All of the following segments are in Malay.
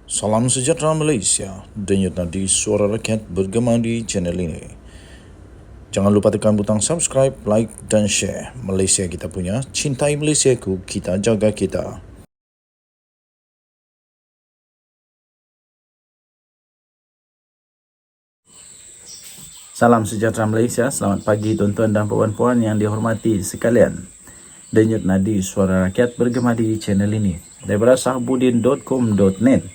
Salam sejahtera Malaysia, denyut nadi suara rakyat bergema di channel ini. Jangan lupa tekan butang subscribe, like dan share. Malaysia kita punya, cintai Malaysiaku, kita jaga kita. Salam sejahtera Malaysia, selamat pagi tuan-tuan dan puan-puan yang dihormati sekalian. Denyut nadi suara rakyat bergema di channel ini daripada sahbudin.com.net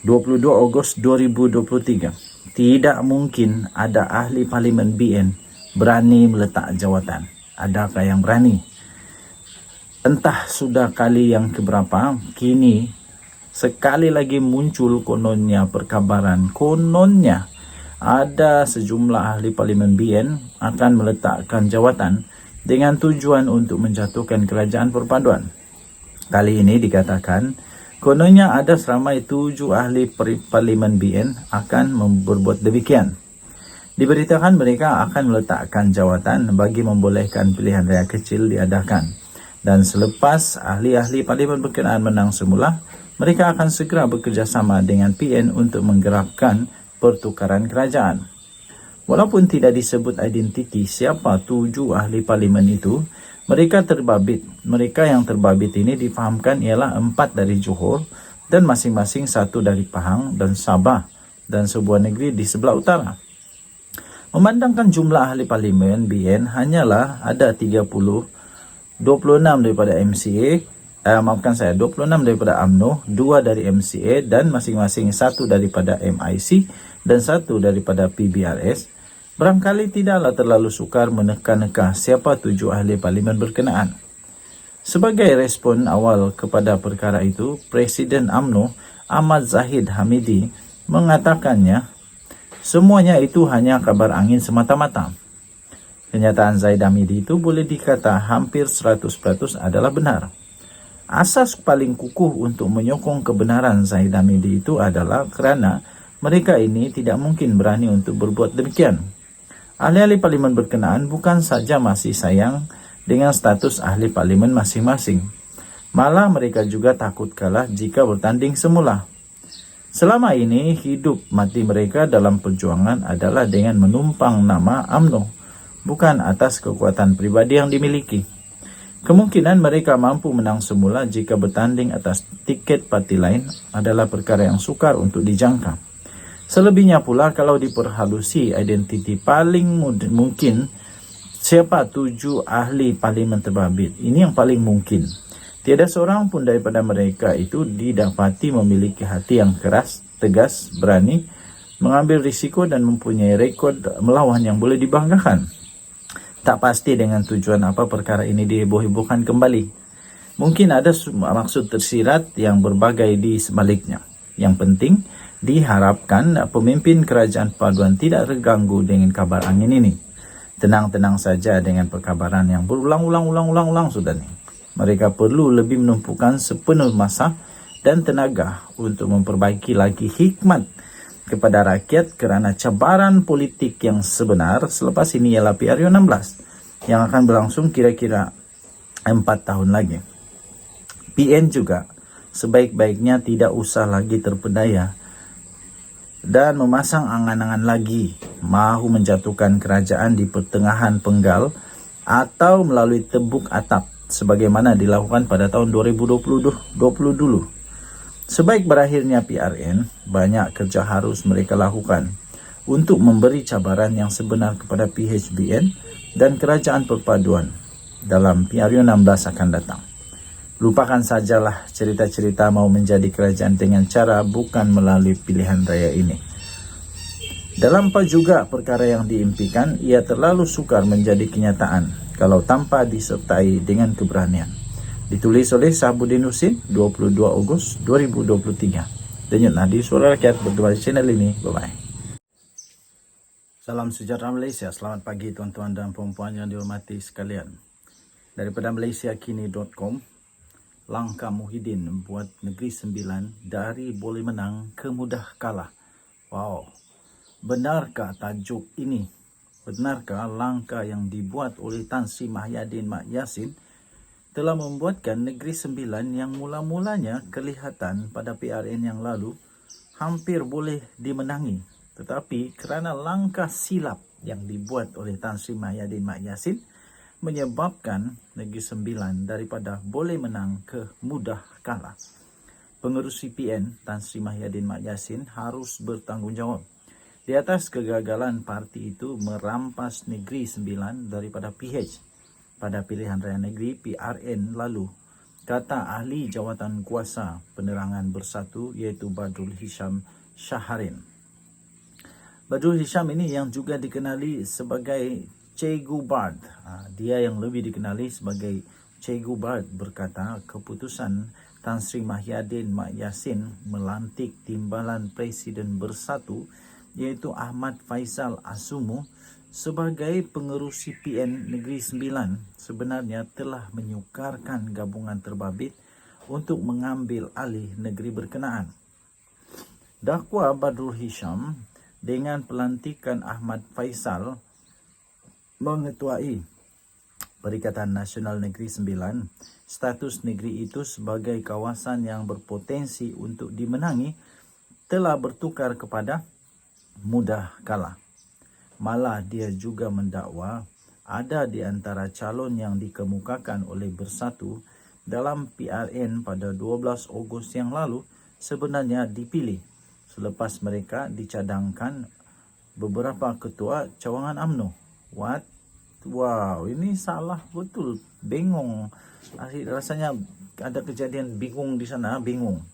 22 Ogos 2023. Tidak mungkin ada ahli parlimen BN berani meletak jawatan. Adakah yang berani? Entah sudah kali yang keberapa, kini sekali lagi muncul kononnya perkabaran. Kononnya ada sejumlah ahli parlimen BN akan meletakkan jawatan dengan tujuan untuk menjatuhkan kerajaan perpaduan. Kali ini dikatakan kononnya ada seramai 7 ahli parlimen BN akan berbuat demikian. Diberitakan mereka akan meletakkan jawatan bagi membolehkan pilihan raya kecil diadakan. Dan selepas ahli-ahli parlimen berkenaan menang semula, mereka akan segera bekerjasama dengan PN untuk menggerakkan pertukaran kerajaan. Walaupun tidak disebut identiti siapa 7 ahli parlimen itu, mereka terbabit. Mereka yang terbabit ini difahamkan ialah 4 dari Johor dan masing-masing 1 dari Pahang dan Sabah dan sebuah negeri di sebelah utara. Memandangkan jumlah ahli parlimen BN hanyalah ada 26 daripada MCA, 26 daripada UMNO, 2 dari MCA dan masing-masing 1 daripada MIC dan 1 daripada PBRS, barangkali tidaklah terlalu sukar meneka-neka siapa 7 ahli parlimen berkenaan. Sebagai respon awal kepada perkara itu, Presiden UMNO Ahmad Zahid Hamidi mengatakannya, semuanya itu hanya kabar angin semata-mata. Kenyataan Zahid Hamidi itu boleh dikata hampir 100% adalah benar. Asas paling kukuh untuk menyokong kebenaran Zahid Hamidi itu adalah kerana mereka ini tidak mungkin berani untuk berbuat demikian. Ahli-ahli parlimen berkenaan bukan saja masih sayang dengan status ahli parlimen masing-masing. Malah mereka juga takut kalah jika bertanding semula. Selama ini hidup mati mereka dalam perjuangan adalah dengan menumpang nama UMNO, bukan atas kekuatan pribadi yang dimiliki. Kemungkinan mereka mampu menang semula jika bertanding atas tiket parti lain adalah perkara yang sukar untuk dijangka. Selebihnya pula kalau diperhalusi identiti paling mungkin siapa 7 ahli parlimen terbabit. Ini yang paling mungkin. Tiada seorang pun daripada mereka itu didapati memiliki hati yang keras, tegas, berani, mengambil risiko dan mempunyai rekod melawan yang boleh dibanggakan. Tak pasti dengan tujuan apa perkara ini diheboh-hebohkan kembali. Mungkin ada maksud tersirat yang berbagai di sebaliknya. Yang penting, diharapkan pemimpin kerajaan perpaduan tidak terganggu dengan kabar angin ini. Tenang-tenang saja dengan perkabaran yang berulang-ulang sudah nih. Mereka perlu lebih menumpukan sepenuh masa dan tenaga untuk memperbaiki lagi hikmat kepada rakyat kerana cabaran politik yang sebenar selepas ini ialah PRU16 yang akan berlangsung kira-kira 4 tahun lagi. PN juga sebaik-baiknya tidak usah lagi terpedaya dan memasang angan-angan lagi mahu menjatuhkan kerajaan di pertengahan penggal atau melalui tebuk atap sebagaimana dilakukan pada tahun 2020 dulu. Sebaik berakhirnya PRN, banyak kerja harus mereka lakukan untuk memberi cabaran yang sebenar kepada PHBN dan kerajaan perpaduan dalam PRU16 akan datang. Lupakan sajalah cerita-cerita mau menjadi kerajaan dengan cara bukan melalui pilihan raya ini. Dalam juga perkara yang diimpikan, ia terlalu sukar menjadi kenyataan kalau tanpa disertai dengan keberanian. Ditulis oleh Sahbudin Husin, 22 Ogos 2023. Denyut nadi suara rakyat bergema di channel ini. Bye-bye. Salam sejahtera Malaysia. Selamat pagi tuan-tuan dan puan-puan yang dihormati sekalian. Daripada malaysiakini.com, langkah Muhyiddin buat Negeri Sembilan dari boleh menang ke mudah kalah. Wow. Benarkah tajuk ini? Benarkah langkah yang dibuat oleh Tan Sri Mahyadin Mak Yassin telah membuatkan Negeri Sembilan yang mula-mulanya kelihatan pada PRN yang lalu hampir boleh dimenangi. Tetapi kerana langkah silap yang dibuat oleh Tan Sri Mahyadin Mak Yassin menyebabkan Negeri Sembilan daripada boleh menang ke mudah kalah. Pengerusi PN Tan Sri Mahyadin Mak Yassin harus bertanggungjawab di atas kegagalan parti itu merampas Negeri Sembilan daripada PH pada pilihan raya negeri PRN lalu, kata ahli jawatan kuasa penerangan bersatu iaitu Badrul Hisham Syaharin. Badrul Hisham ini yang juga dikenali sebagai Cikgu Bard. Dia yang lebih dikenali sebagai Cikgu Bard berkata keputusan Tan Sri Mahyadin Mak Yassin melantik timbalan Presiden Bersatu iaitu Ahmad Faisal Asumu sebagai pengerusi PN Negeri Sembilan sebenarnya telah menyukarkan gabungan terbabit untuk mengambil alih negeri berkenaan. Dakwa Badrul Hisham dengan pelantikan Ahmad Faisal mengetuai Perikatan Nasional Negeri Sembilan, status negeri itu sebagai kawasan yang berpotensi untuk dimenangi telah bertukar kepada mudah kalah. Malah dia juga mendakwa ada di antara calon yang dikemukakan oleh Bersatu dalam PRN pada 12 Ogos yang lalu sebenarnya dipilih selepas mereka dicadangkan beberapa ketua cawangan UMNO. What? Wow, ini salah betul. Bingung. Rasanya ada kejadian bingung di sana, bingung.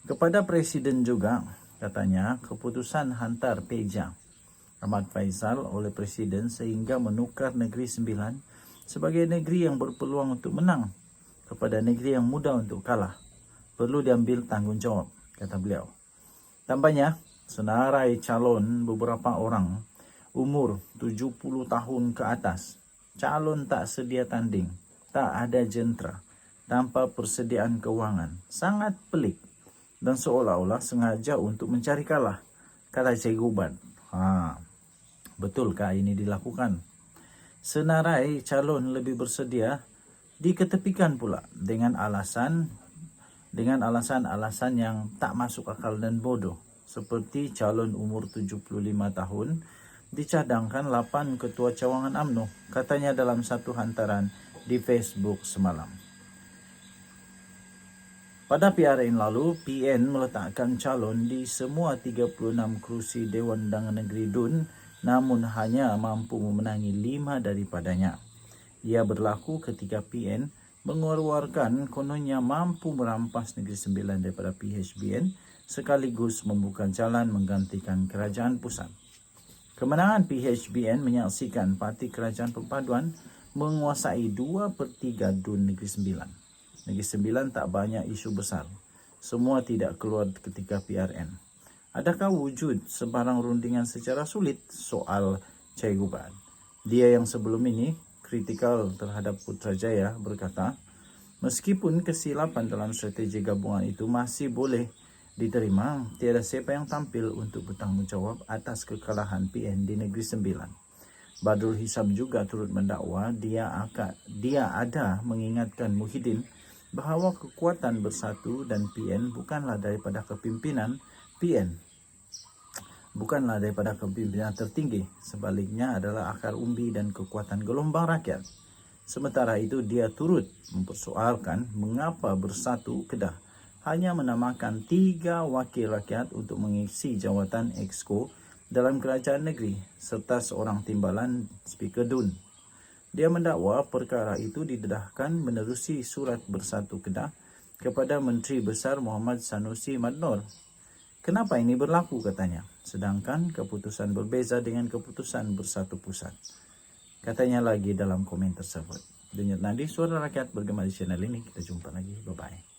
Kepada Presiden juga, katanya keputusan hantar peja Ahmad Faisal oleh Presiden sehingga menukar Negeri Sembilan sebagai negeri yang berpeluang untuk menang kepada negeri yang mudah untuk kalah. Perlu diambil tanggungjawab, kata beliau. Tambahnya, senarai calon beberapa orang umur 70 tahun ke atas, calon tak sedia tanding, tak ada jentera, tanpa persediaan kewangan, sangat pelik dan seolah-olah sengaja untuk mencari kalah, kata Cikgu Bard. Betulkah ini dilakukan? Senarai calon lebih bersedia diketepikan pula dengan alasan-alasan yang tak masuk akal dan bodoh. Seperti calon umur 75 tahun dicadangkan 8 ketua cawangan UMNO, katanya dalam satu hantaran di Facebook semalam. Pada PRN lalu, PN meletakkan calon di semua 36 kerusi Dewan Undangan Negeri DUN, namun hanya mampu memenangi 5 daripadanya. Ia berlaku ketika PN mengeluarkan kononnya mampu merampas Negeri Sembilan daripada PHBN sekaligus membuka jalan menggantikan kerajaan pusat. Kemenangan PHBN menyaksikan Parti Kerajaan Perpaduan menguasai 2/3 DUN Negeri Sembilan. Negeri Sembilan tak banyak isu besar. Semua tidak keluar ketika PRN. Adakah wujud sebarang rundingan secara sulit soal Cikgu Bard? Dia yang sebelum ini kritikal terhadap Putrajaya berkata, meskipun kesilapan dalam strategi gabungan itu masih boleh diterima, tiada siapa yang tampil untuk bertanggungjawab atas kekalahan PN di Negeri Sembilan. Badrul Hisham juga turut mendakwa dia ada mengingatkan Muhyiddin bahawa kekuatan Bersatu dan PN bukanlah daripada kepimpinan PN. Bukanlah daripada kepimpinan tertinggi, sebaliknya adalah akar umbi dan kekuatan gelombang rakyat. Sementara itu dia turut mempersoalkan mengapa Bersatu Kedah hanya menamakan 3 wakil rakyat untuk mengisi jawatan Exco dalam kerajaan negeri serta seorang timbalan Speaker DUN. Dia mendakwa perkara itu didedahkan menerusi surat Bersatu Kedah kepada Menteri Besar Muhammad Sanusi Madnor. Kenapa ini berlaku, katanya, sedangkan keputusan berbeza dengan keputusan Bersatu Pusat. Katanya lagi dalam komen tersebut. Denyut nadi suara rakyat bergema di channel ini. Kita jumpa lagi. Bye-bye.